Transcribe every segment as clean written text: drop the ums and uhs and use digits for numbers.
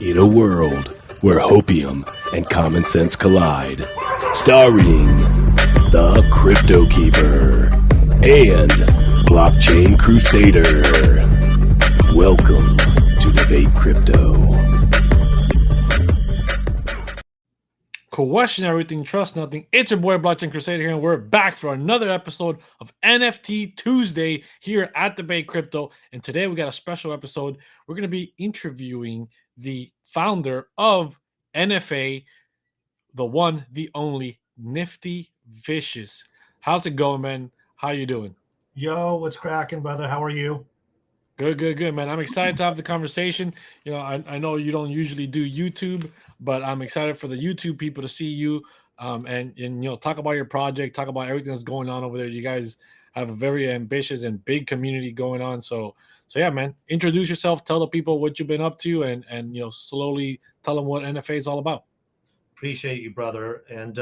In a world where hopium and common sense collide, starring the CryptoKeeper and BlockchainCrusader. Welcome to Debate Crypto. Question everything, trust nothing. It's your boy BlockchainCrusader here, and we're back for another episode of NFT Tuesday here at Debate Crypto. And today we got a special episode. We're going to be interviewing the founder of NFA, the one, the only, Nifty Vicious. How's it going, man? How you doing? Yo, what's cracking, brother? How are you? Good, man. I'm excited to have the conversation. You know, I know you don't usually do YouTube, but I'm excited for the YouTube people to see you and you know, talk about your project, talk about everything that's going on over there. You guys have a very ambitious and big community going on. So yeah, man, introduce yourself, tell the people what you've been up to, and you know, slowly tell them what NFA is all about. Appreciate you, brother. And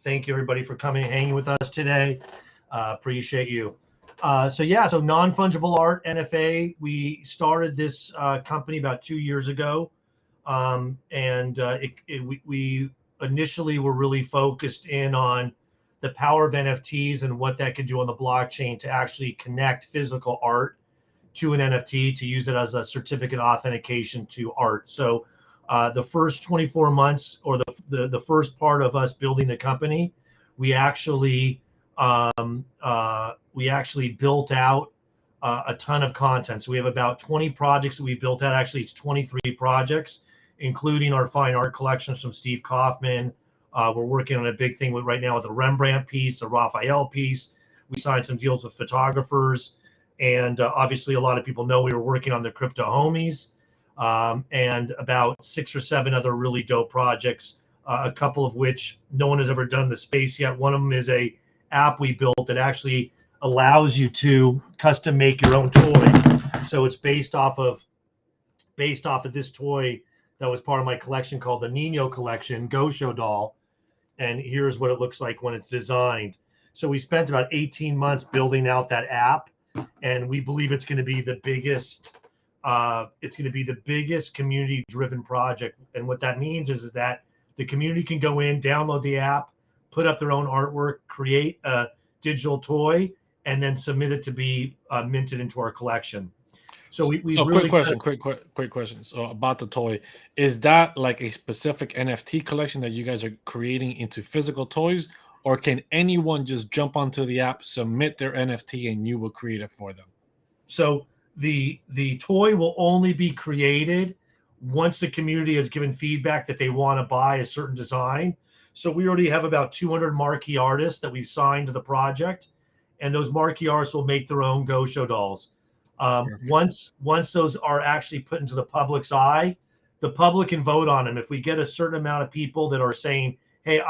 thank you, everybody, for coming and hanging with us today. Appreciate you. So non-fungible art, NFA, we started this company about 2 years ago. We initially were really focused in on the power of NFTs and what that could do on the blockchain to actually connect physical art to an NFT to use it as a certificate authentication to art. So the first 24 months or the first part of us building the company, we actually built out a ton of content. So we have about 20 projects that we built out. Actually, it's 23 projects, including our fine art collections from Steve Kaufman. We're working on a big thing right now with a Rembrandt piece, a Raphael piece. We signed some deals with photographers. And obviously, a lot of people know we were working on the Crypto Homies and about 6 or 7 other really dope projects, a couple of which no one has ever done in the space yet. One of them is a app we built that actually allows you to custom make your own toy. So it's based off of this toy that was part of my collection called the Nino collection, Gosho doll. And here's what it looks like when it's designed. So we spent about 18 months building out that app, and we believe it's going to be the biggest community-driven project. And what that means is that the community can go in, download the app, put up their own artwork, create a digital toy, and then submit it to be minted into our collection. So we really quick question. So about the toy, is that like a specific NFT collection that you guys are creating into physical toys, or can anyone just jump onto the app, submit their NFT, and you will create it for them? So the toy will only be created once the community has given feedback that they want to buy a certain design. So we already have about 200 marquee artists that we've signed to the project, and those marquee artists will make their own Gosho dolls. Once those are actually put into the public's eye, the public can vote on them. If we get a certain amount of people that are saying, hey,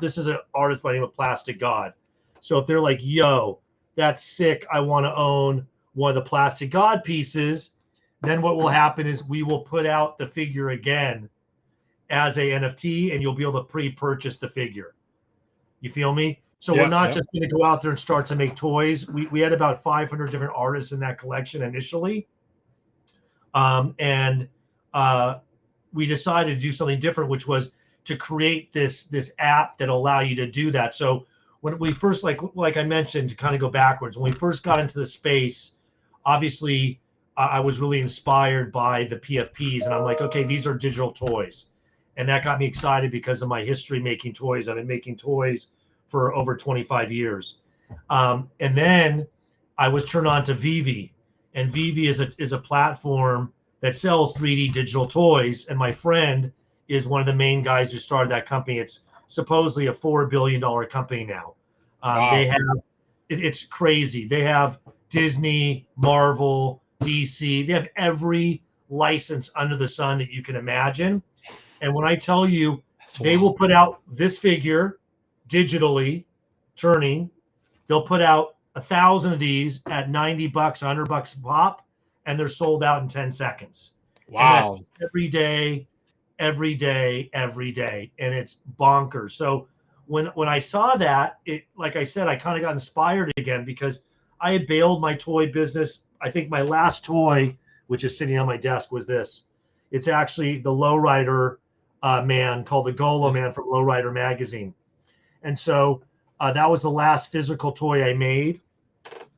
this is an artist by the name of Plastic God. So if they're like, yo, that's sick, I want to own one of the Plastic God pieces, then what will happen is we will put out the figure again as a NFT, and you'll be able to pre-purchase the figure. You feel me? So we're not just going to go out there and start to make toys. We had about 500 different artists in that collection initially. We decided to do something different, which was to create this app that allow you to do that. So when we first, like I mentioned, to kind of go backwards, when we first got into the space, obviously I was really inspired by the PFPs, and I'm like, okay, these are digital toys. And that got me excited because of my history making toys. I've been making toys for over 25 years. And then I was turned on to Vivi. And Vivi is a platform that sells 3D digital toys. And my friend is one of the main guys who started that company. It's supposedly a $4 billion company now. Wow. They have, it's crazy. They have Disney, Marvel, DC. They have every license under the sun that you can imagine. And when I tell you, they will put out this figure digitally turning, they'll put out 1,000 of these at $90, $100 a pop, and they're sold out in 10 seconds. Wow. And that's every day. And it's bonkers. So when I saw that, it, like I said, I kind of got inspired again because I had bailed my toy business. I think my last toy, which is sitting on my desk, was this. It's actually the lowrider man called the Golo Man from Lowrider magazine. And so that was the last physical toy I made.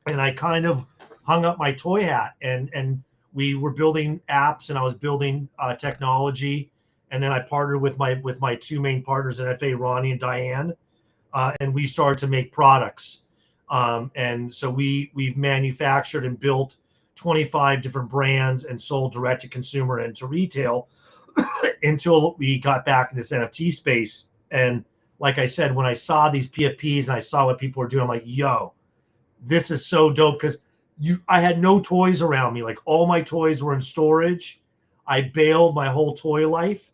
And I kind of hung up my toy hat, and we were building apps, and I was building technology. And then I partnered with my two main partners, NFA, Ronnie and Diane, and we started to make products. And so we've manufactured and built 25 different brands and sold direct to consumer and to retail until we got back in this NFT space. And like I said, when I saw these PFPs and I saw what people were doing, I'm like, yo, this is so dope, because I had no toys around me. Like, all my toys were in storage. I bailed my whole toy life.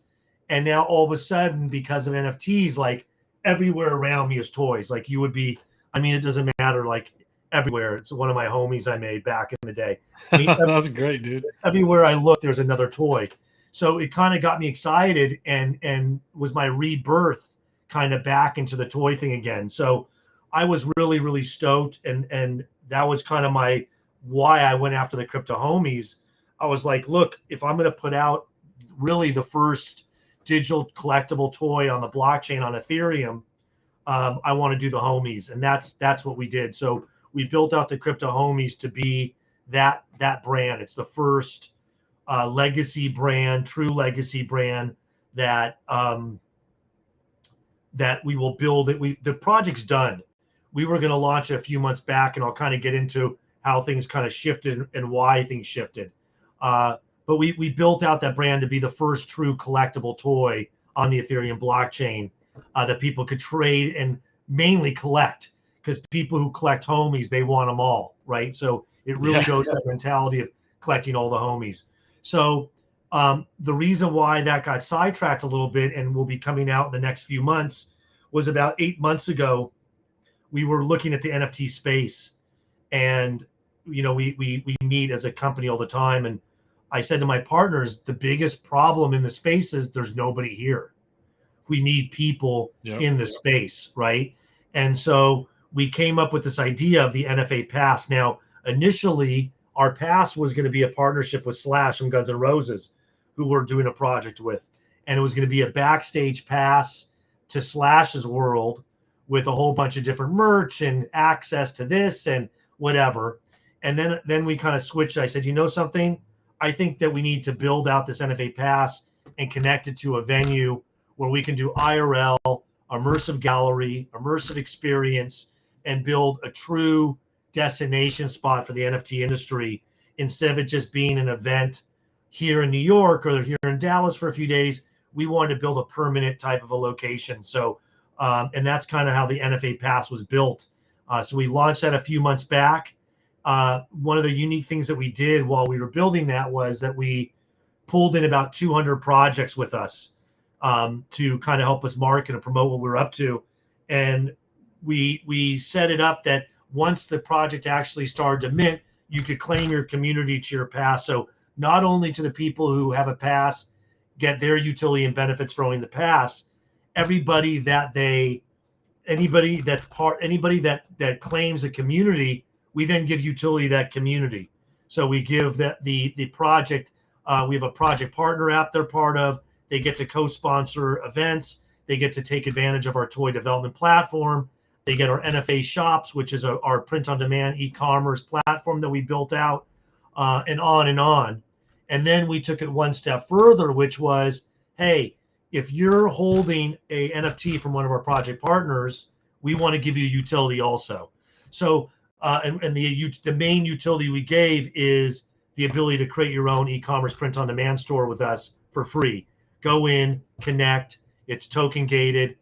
And now all of a sudden, because of NFTs, like, everywhere around me is toys. Like, you would be, I mean, it doesn't matter, like, everywhere. It's one of my homies I made back in the day. I mean, That's great, dude. Everywhere I look, there's another toy. So it kind of got me excited, and was my rebirth kind of back into the toy thing again. So I was really, really stoked. And that was kind of why I went after the crypto homies. I was like, look, if I'm going to put out really the first digital collectible toy on the blockchain on Ethereum, I want to do the homies. And that's what we did. So we built out the crypto homies to be that brand. It's the first legacy brand, true legacy brand that that we will build it. The project's done. We were going to launch it a few months back, and I'll kind of get into how things kind of shifted and why things shifted. But we built out that brand to be the first true collectible toy on the Ethereum blockchain that people could trade and mainly collect, because people who collect homies, they want them all, right? So it really goes to that mentality of collecting all the homies. So the reason why that got sidetracked a little bit and will be coming out in the next few months was about 8 months ago. We were looking at the NFT space, and we meet as a company all the time, and I said to my partners, the biggest problem in the space is there's nobody here. We need people in the space, right? And so we came up with this idea of the NFA Pass. Now, initially, our pass was going to be a partnership with Slash from Guns N' Roses, who we're doing a project with. And it was going to be a backstage pass to Slash's world with a whole bunch of different merch and access to this and whatever. And then we kind of switched. I said, you know something? I think that we need to build out this NFA Pass and connect it to a venue where we can do IRL, immersive gallery, immersive experience, and build a true destination spot for the NFT industry, instead of it just being an event here in New York or here in Dallas for a few days. We wanted to build a permanent type of a location. So, and that's kind of how the NFA Pass was built. So we launched that a few months back. One of the unique things that we did while we were building that was that we pulled in about 200 projects with us to kind of help us market and promote what we were up to. And we set it up that once the project actually started to mint, you could claim your community to your pass. So not only to the people who have a pass get their utility and benefits for owning the pass, anybody that claims a community, we then give utility to that community. So we give the project, we have a project partner app they're part of. They get to co-sponsor events. They get to take advantage of our toy development platform. They get our NFA shops, which is our print-on-demand e-commerce platform that we built out, and on and on. And then we took it one step further, which was, hey, if you're holding a NFT from one of our project partners, we want to give you utility also. So, and the main utility we gave is the ability to create your own e-commerce print-on-demand store with us for free. Go in, connect. It's token gated.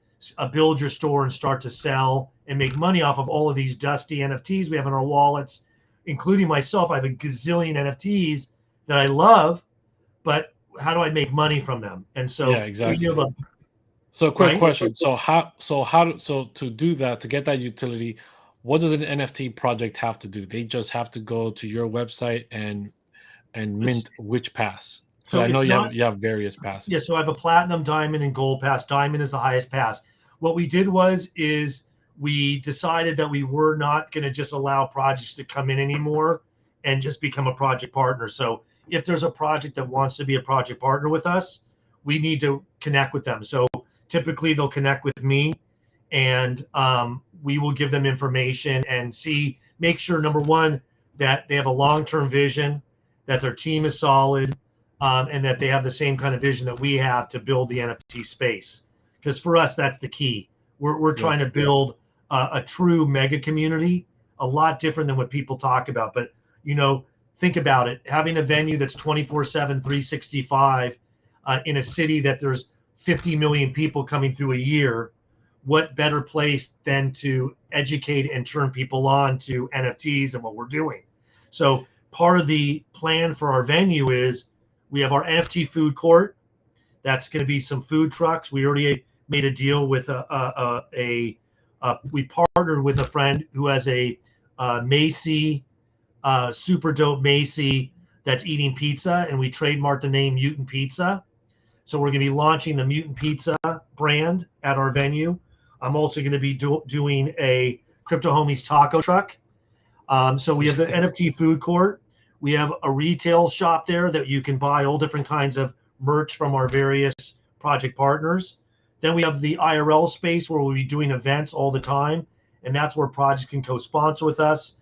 Build your store and start to sell and make money off of all of these dusty NFTs we have in our wallets, including myself. I have a gazillion NFTs that I love, but how do I make money from them? And so exactly. So quick question. So to do that, to get that utility, what does an NFT project have to do? They just have to go to your website and mint which pass? So I know you have various passes. Yeah, so I have a platinum, diamond, and gold pass. Diamond is the highest pass. What we did is we decided that we were not going to just allow projects to come in anymore and just become a project partner. So if there's a project that wants to be a project partner with us, we need to connect with them. So typically they'll connect with me, and we will give them information and make sure, number one, that they have a long-term vision, that their team is solid, and that they have the same kind of vision that we have to build the NFT space. Because for us, that's the key. We're trying to build a true mega community, a lot different than what people talk about. But, think about it. Having a venue that's 24/7, 365 in a city that there's 50 million people coming through a year, what better place than to educate and turn people on to NFTs and what we're doing? So part of the plan for our venue is we have our NFT food court. That's going to be some food trucks. We already made a deal with we partnered with a friend who has a Macy, super dope Macy that's eating pizza, and we trademarked the name Mutant Pizza. So we're going to be launching the Mutant Pizza brand at our venue. I'm also going to be doing a Crypto Homies taco truck. So we have the NFT food court. We have a retail shop there that you can buy all different kinds of merch from our various project partners. Then we have the IRL space where we'll be doing events all the time, and that's where projects can co-sponsor with us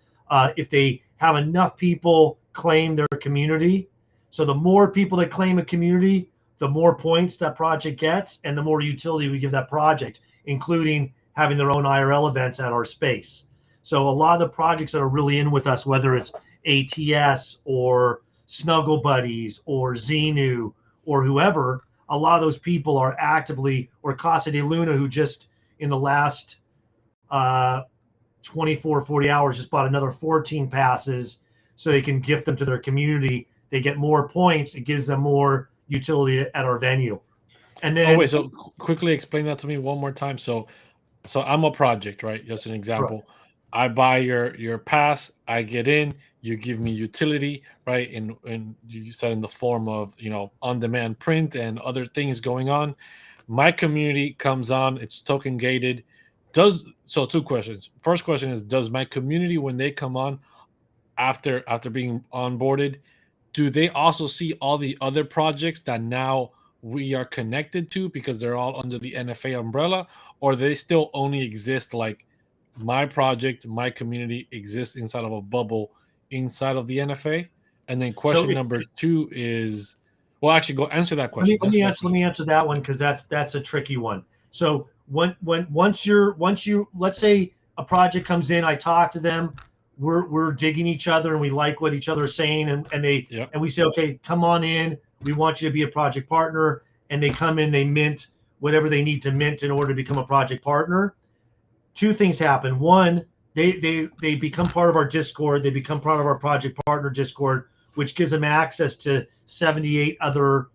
if they have enough people claim their community. So the more people that claim a community, the more points that project gets, and the more utility we give that project, including having their own IRL events at our space. So a lot of the projects that are really in with us, whether it's ATS or Snuggle Buddies or Xenu or whoever, a lot of those people are actively, or Casa de Luna, who just in the last 24, 40 hours just bought another 14 passes so they can gift them to their community. They get more points. It gives them more utility at our venue. And then, wait, so quickly explain that to me one more time. So I'm a project, right? Just an example. Correct. I buy your pass, I get in, you give me utility, right? And you said in the form of, on-demand print and other things going on. My community comes on, it's token gated. So two questions. First question is, does my community, when they come on after being onboarded, do they also see all the other projects that now we are connected to because they're all under the NFA umbrella, or they still only exist like my project, my community exists inside of a bubble inside of the NFA? And then question number two is, well, actually, go answer that question. Let me answer that one, because that's a tricky one. So once you let's say a project comes in, I talk to them, we're digging each other and we like what each other is saying, and we say, okay, come on in, we want you to be a project partner, and they come in, they mint whatever they need to mint in order to become a project partner. Two things happen. One, they become part of our Discord. They become part of our project partner Discord, which gives them access to 78 other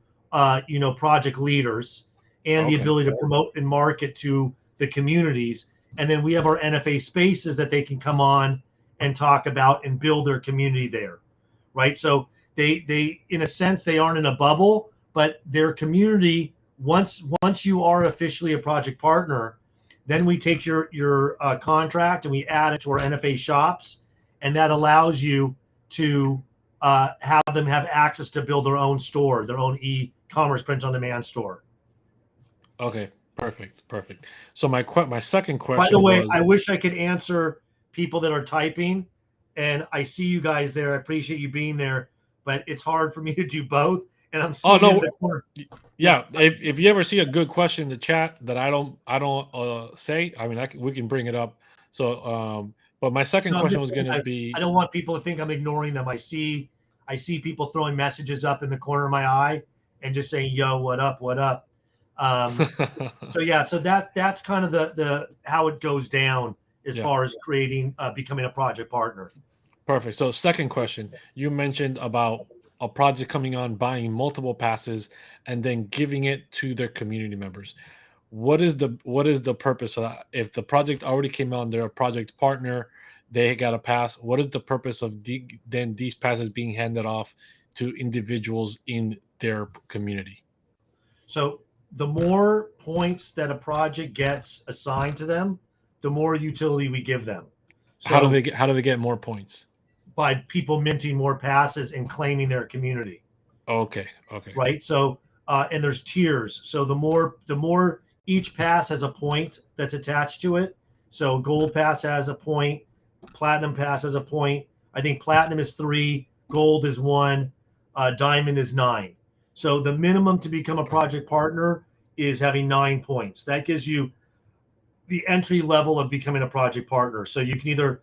project leaders and the ability to promote and market to the communities. And then we have our NFA spaces that they can come on and talk about and build their community there, right? So they in a sense, they aren't in a bubble, but their community, once you are officially a project partner, then we take your contract and we add it to our NFA shops, and that allows you to have them have access to build their own store, their own e-commerce print-on-demand store. Okay, perfect. So my second question, by the way, I wish I could answer people that are typing, and I see you guys there. I appreciate you being there, but it's hard for me to do both. And I'm seeing in the corner. Yeah. If you ever see a good question in the chat that I don't say, I mean, we can bring it up. So, but my second question was going to be, I don't want people to think I'm ignoring them. I see people throwing messages up in the corner of my eye and just saying, "Yo, what up? What up?" So that's kind of the how it goes down as far as creating becoming a project partner. Perfect. So second question, you mentioned about a project coming on, buying multiple passes, and then giving it to their community members. What is the purpose of that? If the project already came on, they're a project partner, they got a pass. What is the purpose of then these passes being handed off to individuals in their community? So the more points that a project gets assigned to them, the more utility we give them. So how do they get more points? by people minting more passes and claiming their community. Okay. Right. So and there's tiers. So the more each pass has a point that's attached to it. So gold pass has a point, platinum pass has a point. I think platinum is 3, gold is 1, diamond is 9. So the minimum to become a project partner is having 9 points. That gives you the entry level of becoming a project partner. So you can either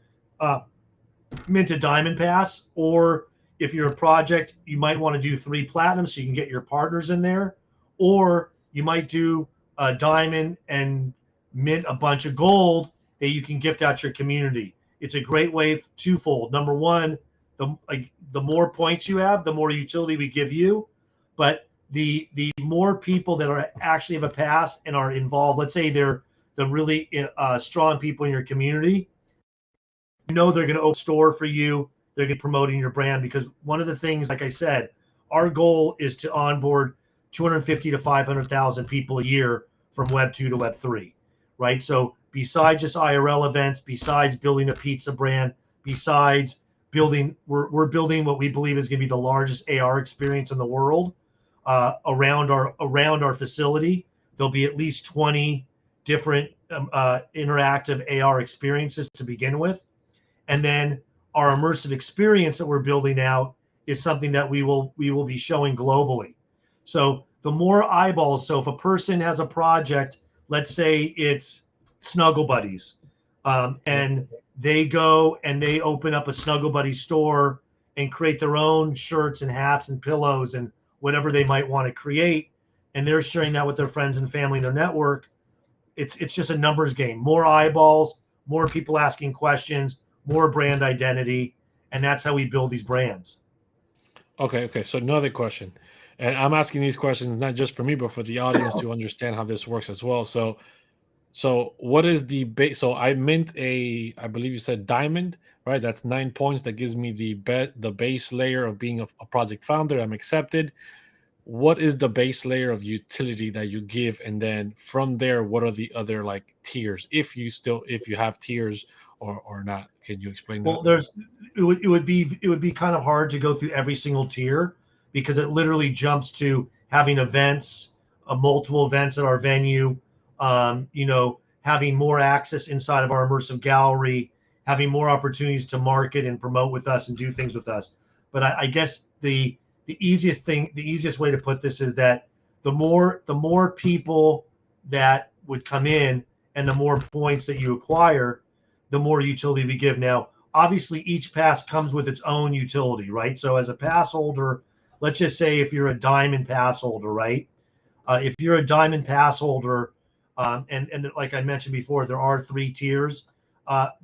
mint a diamond pass, or if you're a project, you might want to do 3 platinum so you can get your partners in there, or you might do a diamond and mint a bunch of gold that you can gift out to your community. It's a great way, twofold. Number one, the more points you have, the more utility we give you, but the more people that are actually have a pass and are involved, let's say they're the really strong people in your community, they're going to open a store for you. They're going to be promoting your brand, because one of the things, like I said, our goal is to onboard 250 to 500,000 people a year from Web 2 to Web 3, right? So besides just IRL events, besides building a pizza brand, besides building, we're building what we believe is going to be the largest AR experience in the world around our facility. There'll be at least 20 different interactive AR experiences to begin with. And then our immersive experience that we're building out is something that we will be showing globally. So the more eyeballs, so if a person has a project, let's say it's Snuggle Buddies, and they go and they open up a Snuggle Buddy store and create their own shirts and hats and pillows and whatever they might want to create, and they're sharing that with their friends and family in their network, it's just a numbers game. More eyeballs, more people asking questions, more brand identity, and that's how we build these brands. Okay. So another question, and I'm asking these questions not just for me, but for the audience to understand how this works as well. So what is the base? So I mint I believe you said diamond, right? That's 9 points. That gives me the base layer of being a project founder. I'm accepted. What is the base layer of utility that you give, and then from there, what are the other like tiers, if you have tiers or not? Can you explain that? Well, it would be kind of hard to go through every single tier, because it literally jumps to having events, multiple events at our venue, having more access inside of our immersive gallery, having more opportunities to market and promote with us and do things with us. But I guess the easiest way to put this is that the more people that would come in and the more points that you acquire, the more utility we give. Now, obviously, each pass comes with its own utility, right? So as a pass holder, let's just say if you're a diamond pass holder, right? If you're a diamond pass holder, and like I mentioned before, there are 3 tiers.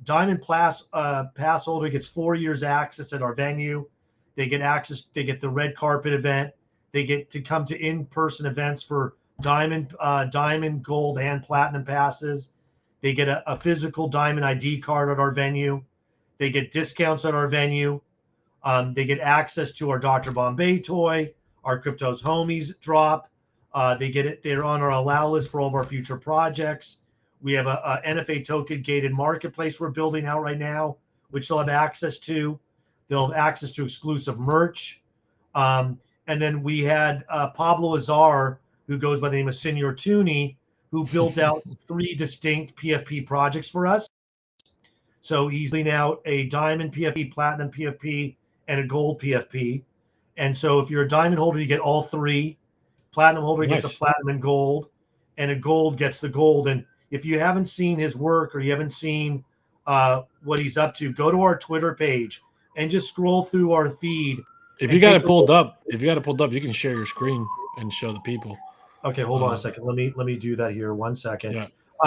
Diamond pass holder gets 4 years access at our venue. They get access. They get the red carpet event. They get to come to in-person events for diamond, gold, and platinum passes. They get a physical diamond ID card at our venue. They get discounts at our venue. They get access to our Dr. Bombay toy, our Crypto's Homies drop. They're on our allow list for all of our future projects. We have a NFA token gated marketplace we're building out right now, which they'll have access to. They'll have access to exclusive merch. And then we had Pablo Azar, who goes by the name of Senor Tooney, who built out 3 distinct PFP projects for us. So he's building out a diamond PFP, platinum PFP, and a gold PFP. And so if you're a diamond holder, you get all 3. Platinum holder gets a platinum and gold, and a gold gets the gold. And if you haven't seen his work, or you haven't seen what he's up to, go to our Twitter page and just scroll through our feed. If you got it pulled up, you can share your screen and show the people. Okay, hold on a second. Let me do that here. 1 second. Yeah.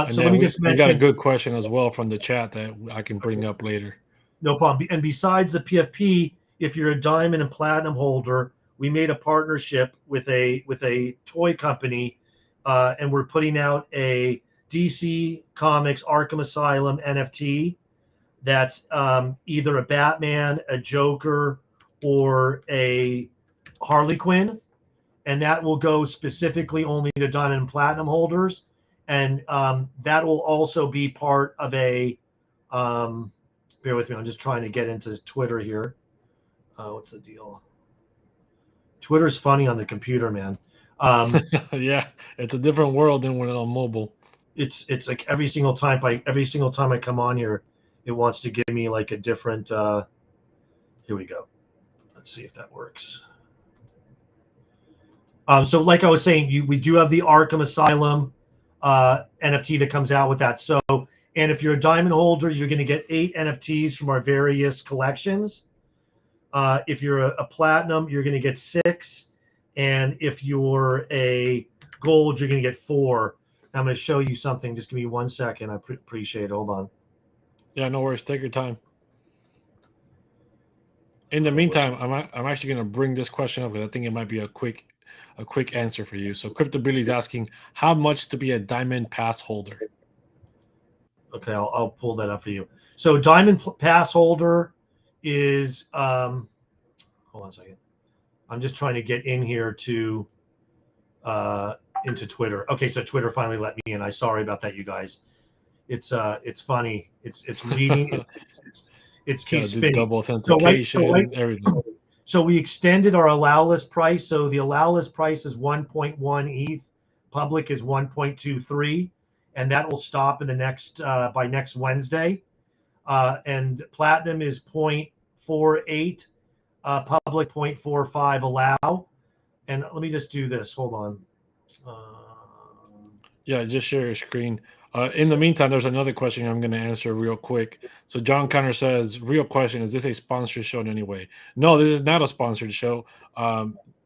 So let me just mention. We got a good question as well from the chat that I can bring up later. No problem. And besides the PFP, if you're a diamond and platinum holder, we made a partnership with a toy company, and we're putting out a DC Comics Arkham Asylum NFT that's either a Batman, a Joker, or a Harley Quinn, and that will go specifically only to diamond and platinum holders. And that will also be part of a bear with me, I'm just trying to get into Twitter here. What's the deal? Twitter's funny on the computer, man. Yeah, it's a different world than when it's on mobile. It's like every single time I come on here, it wants to give me like a different. Here we go. Let's see if that works. So like I was saying, we do have the Arkham Asylum NFT that comes out with that. So, and if you're a diamond holder, you're going to get 8 NFTs from our various collections. If you're a platinum, you're going to get 6. And if you're a gold, you're going to get 4. I'm going to show you something. Just give me 1 second. I appreciate it. Hold on. Yeah, no worries. Take your time. In the meantime, I'm actually going to bring this question up because I think it might be a quick answer for you. So Crypto Billy's asking, how much to be a diamond pass holder? Okay, I'll pull that up for you. So diamond pass holder is hold on a second. I'm just trying to get in here to into Twitter. Okay, so Twitter finally let me in. I'm sorry about that, you guys. It's funny. It's reading. it's keeps spinning. Double authentication, everything. So we extended our allow list price. So the allow list price is 1.1 ETH. Public is 1.23, and that will stop in the next by next Wednesday. And platinum is 0.48. Public 0.45 allow. And let me just do this. Hold on. Yeah, just share your screen. In the meantime, there's another question I'm going to answer real quick. So John Connor says, real question, is this a sponsored show in any way? No, this is not a sponsored show.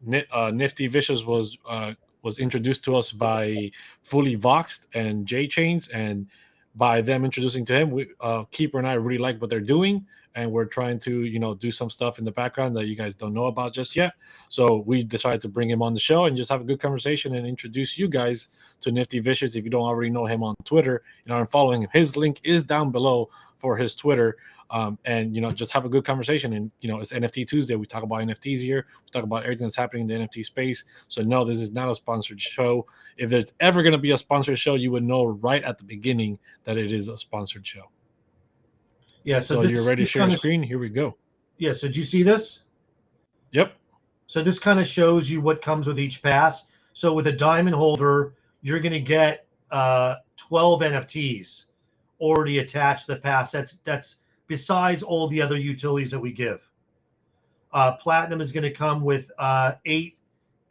Nifty Vicious was introduced to us by Fully Voxed and J-Chains, and by them introducing to him, Keeper and I really like what they're doing, and we're trying to, do some stuff in the background that you guys don't know about just yet. So we decided to bring him on the show and just have a good conversation and introduce you guys to Nifty Vicious. If you don't already know him on Twitter, and following him, his link is down below for his Twitter. And just have a good conversation. And it's NFT Tuesday. We talk about NFTs here. We talk about everything that's happening in the NFT space. So no, this is not a sponsored show. If there's ever going to be a sponsored show, you would know right at the beginning that it is a sponsored show. Yeah. So you're ready to share your screen? Here we go. Yeah. So do you see this? Yep. So this kind of shows you what comes with each pass. So with a diamond holder, you're going to get 12 NFTs already attached to the pass. That's besides all the other utilities that we give. Platinum is going to come with 9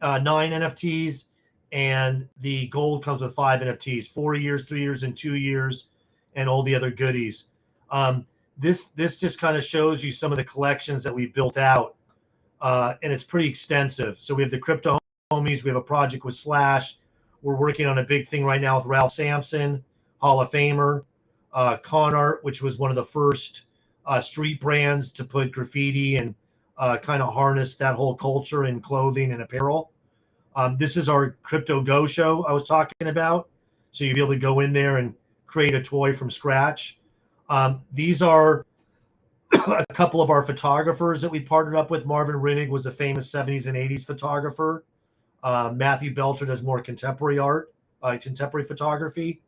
NFTs, and the gold comes with 5 NFTs, 4 years, 3 years, and 2 years, and all the other goodies. This just kind of shows you some of the collections that we built out, and it's pretty extensive. So we have the Crypto Homies. We have a project with Slash. We're working on a big thing right now with Ralph Sampson, Hall of Famer. Con Art, which was one of the first street brands to put graffiti and kind of harness that whole culture in clothing and apparel. This is our Crypto Go show I was talking about. So you'll be able to go in there and create a toy from scratch. These are a couple of our photographers that we partnered up with. Marvin Rinnig was a famous 70s and 80s photographer. Matthew Belcher does more contemporary art, contemporary photography.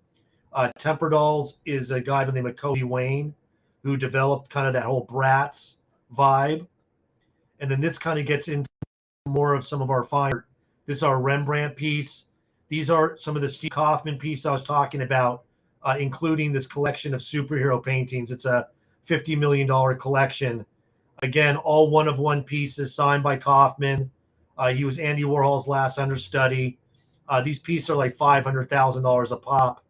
Temper Dolls is a guy by the name of Cody Wayne, who developed kind of that whole Bratz vibe. And then this kind of gets into more of some of our fine art. This is our Rembrandt piece. These are some of the Steve Kaufman piece I was talking about, including this collection of superhero paintings. It's a $50 million collection. Again, all one-of-one pieces signed by Kaufman. He was Andy Warhol's last understudy. These pieces are like $500,000 a pop.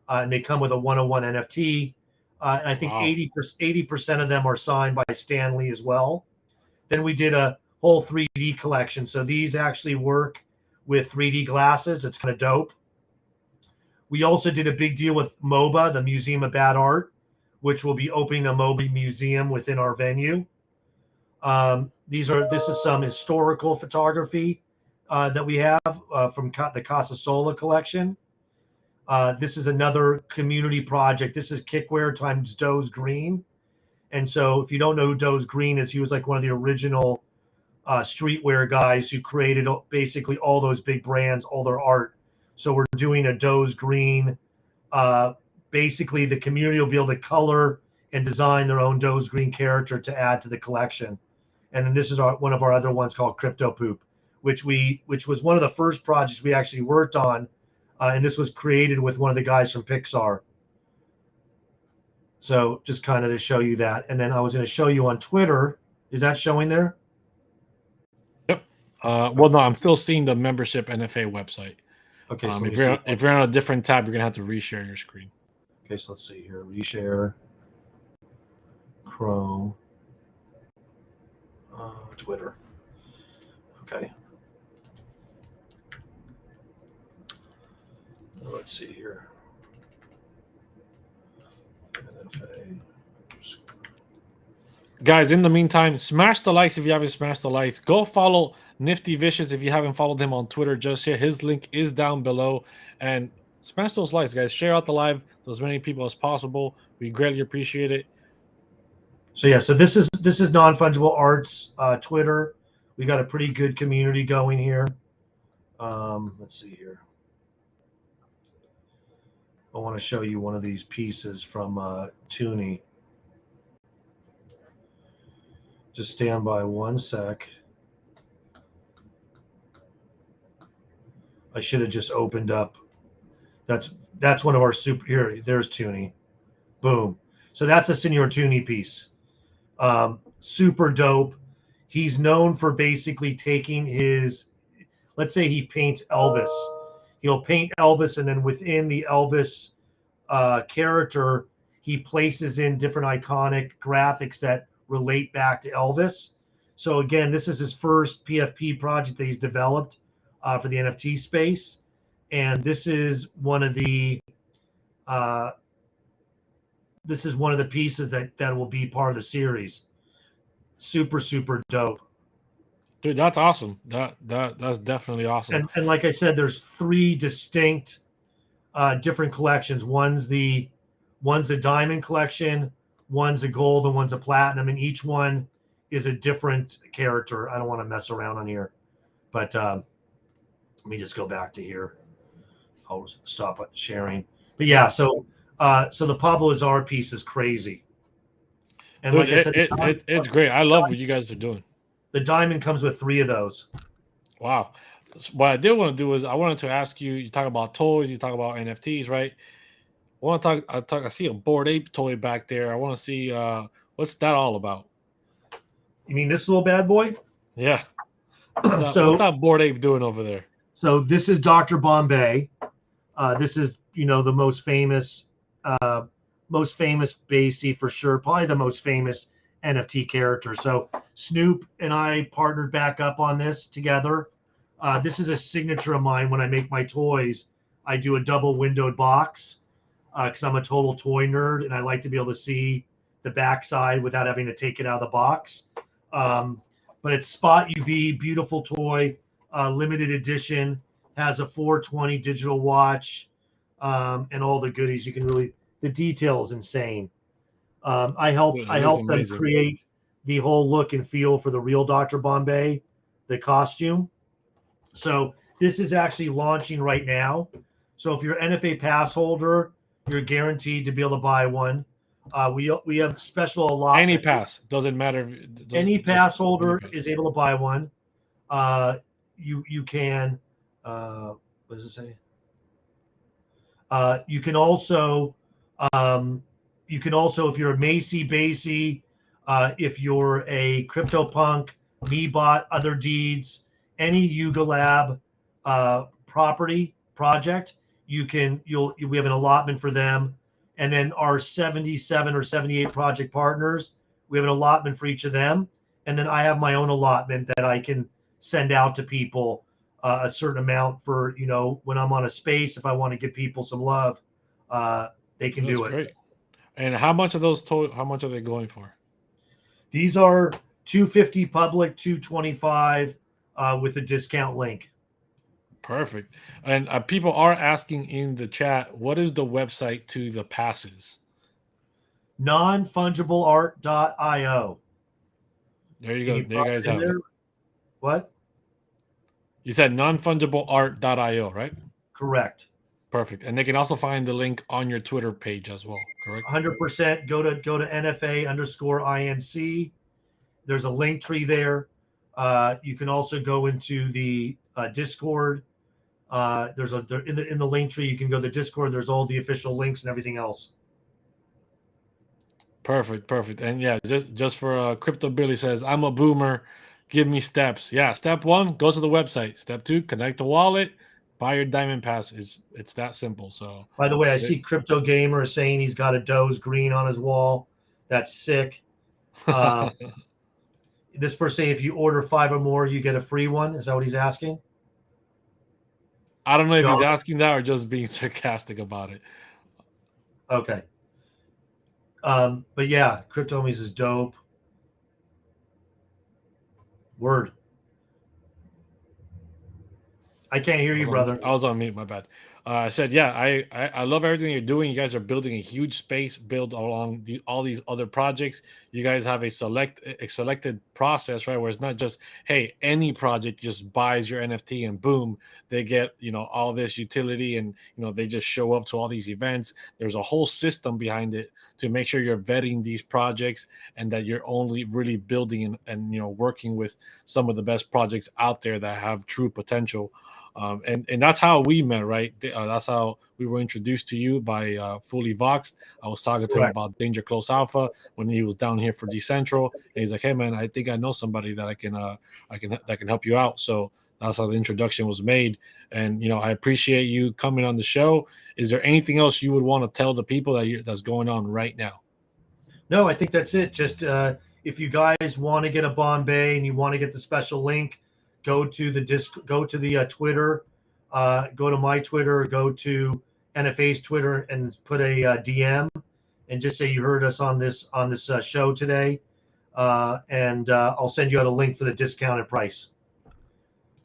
And they come with a 101 NFT. And I think 80% of them are signed by Stan Lee as well. Then we did a whole 3D collection. So these actually work with 3D glasses. It's kind of dope. We also did a big deal with MOBA, the Museum of Bad Art, which will be opening a MOBA museum within our venue. This is some historical photography that we have from the Casa Sola collection. This is another community project. This is Kickware times Doze Green. And so if you don't know who Doze Green is, he was like one of the original streetwear guys who created basically all those big brands, all their art. So we're doing a Doze Green. Basically, the community will be able to color and design their own Doze Green character to add to the collection. And then this is one of our other ones called Crypto Poop, which was one of the first projects we actually worked on. And this was created with one of the guys from Pixar. So just kind of to show you that. And then I was going to show you on Twitter. Is that showing there? Yep. Well, no, I'm still seeing the membership NFA website. Okay. So if you're on a different tab, you're going to have to reshare your screen. Okay. So let's see here. Reshare. Chrome. Twitter. Okay. Let's see here. NFA. Guys, in the meantime, smash the likes if you haven't smashed the likes. Go follow Nifty Vicious if you haven't followed him on Twitter just yet. His link is down below. And smash those likes, guys. Share out the live to as many people as possible. We greatly appreciate it. So yeah, so this is Non-Fungible Arts Twitter. We got a pretty good community going here. Let's see here. I want to show you one of these pieces from Toonie. Just stand by one sec. I should have just opened up. That's one of our super here. There's Toonie. Boom. So that's a Senior Toonie piece. Super dope. He's known for basically taking his, let's say he paints Elvis. He'll paint Elvis, and then within the Elvis character, he places in different iconic graphics that relate back to Elvis. So again, this is his first PFP project that he's developed for the NFT space, and this is one of the pieces that will be part of the series. Super dope. Dude, that's awesome. That's definitely awesome. And like I said, there's 3 distinct different collections. One's the diamond collection, one's a gold, and one's a platinum, and each one is a different character. I don't want to mess around on here, but let me just go back to here. I'll stop sharing. But yeah, so the Pablo Azar piece is crazy. And dude, like I said, it's great. I love what you guys are doing. The diamond comes with 3 of those. Wow. What I did want to do is I wanted to ask you. You talk about toys. You talk about NFTs, right? I see a Bored Ape toy back there. I want to see what's that all about. You mean this little bad boy? Yeah. What's that Bored Ape doing over there? So this is Dr. Bombay. This is the most famous Basie for sure, probably the most famous NFT character. So Snoop and I partnered back up on this together. This is a signature of mine. When I make my toys, I do a double windowed box because I'm a total toy nerd and I like to be able to see the backside without having to take it out of the box. But it's Spot UV, beautiful toy, limited edition, has a 420 digital watch, and all the goodies. You can really, the detail is insane. I helped them create the whole look and feel for the real Dr. Bombay, the costume. So this is actually launching right now. So if you're an NFA pass holder, you're guaranteed to be able to buy one. We have special allotment. Any pass, doesn't matter. Any pass holder is able to buy one. You can. What does it say? You can also, if you're a Macy Basie, if you're a CryptoPunk, MeBot, Other Deeds, any Yuga Lab project, we have an allotment for them. And then our 77 or 78 project partners, we have an allotment for each of them. And then I have my own allotment that I can send out to people a certain amount for, when I'm on a space, if I want to give people some love, they can do it. Great. And how much of those how much are they going for? These are $250 public, $225 with a discount link. Perfect. And people are asking in the chat, what is the website to the passes? nonfungibleart.io. There you go. There you guys have it. What? You said nonfungibleart.io, right? Correct. Perfect. And they can also find the link on your Twitter page as well, correct? 100%. Go to NFA_INC There's a link tree there. You can also go into the Discord. There's in the link tree. You can go to the Discord. There's all the official links and everything else. Perfect. And yeah, just for Crypto Billy says, I'm a boomer. Give me steps. Yeah, step 1, go to the website. Step 2, connect the wallet. Buy your diamond pass. It's that simple. So by the way, I see Crypto Gamer saying he's got a Doge green on his wall. That's sick. This person saying if you order 5 or more, you get a free one. Is that what he's asking? I don't know if he's asking that or just being sarcastic about it. Okay. But yeah, Crypto Homies is dope. Word. I can't hear you, brother. I was on mute. My bad. I said, yeah, I love everything you're doing. You guys are building a huge space built along all these other projects. You guys have a selected process, right? Where it's not just, hey, any project just buys your NFT and boom, they get, all this utility and, they just show up to all these events. There's a whole system behind it to make sure you're vetting these projects and that you're only really building and working with some of the best projects out there that have true potential. And that's how we met, right? That's how we were introduced to you by Fully Voxed. I was talking to him about Danger Close Alpha when he was down here for Decentral, and he's like, "Hey, man, I think I know somebody that that can help you out." So that's how the introduction was made. And I appreciate you coming on the show. Is there anything else you would want to tell the people that's going on right now? No, I think that's it. Just if you guys want to get a Bombay and you want to get the special link, go to the Twitter, go to my Twitter, go to NFA's Twitter, and put a DM, and just say you heard us on this show today, and I'll send you out a link for the discounted price.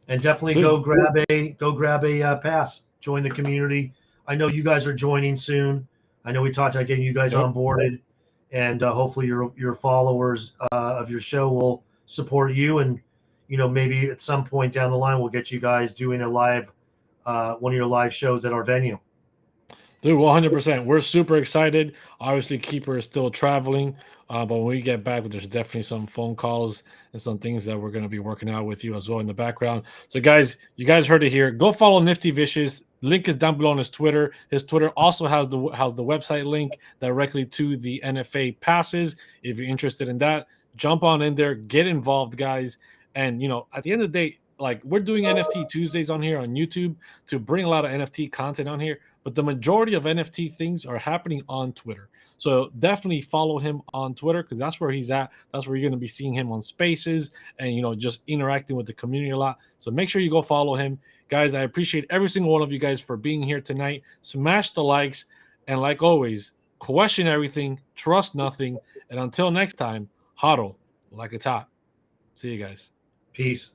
And definitely go grab a pass. Join the community. I know you guys are joining soon. I know we talked about getting you guys onboarded, and hopefully your followers of your show will support you, and maybe at some point down the line we'll get you guys doing a live one of your live shows at our venue. Dude, 100%. We're super excited. Obviously, Keeper is still traveling, but when we get back, there's definitely some phone calls and some things that we're going to be working out with you as well in the background. So, guys, you guys heard it here. Go follow Nifty Vicious. Link is down below on his Twitter. His Twitter also has the website link directly to the NFA passes. If you're interested in that, jump on in there, get involved, guys. And at the end of the day, like, we're doing NFT Tuesdays on here on YouTube to bring a lot of NFT content on here. But the majority of NFT things are happening on Twitter. So definitely follow him on Twitter because that's where he's at. That's where you're going to be seeing him on Spaces and, just interacting with the community a lot. So make sure you go follow him. Guys, I appreciate every single one of you guys for being here tonight. Smash the likes. And like always, question everything, trust nothing. And until next time, huddle like a top. See you guys. Peace.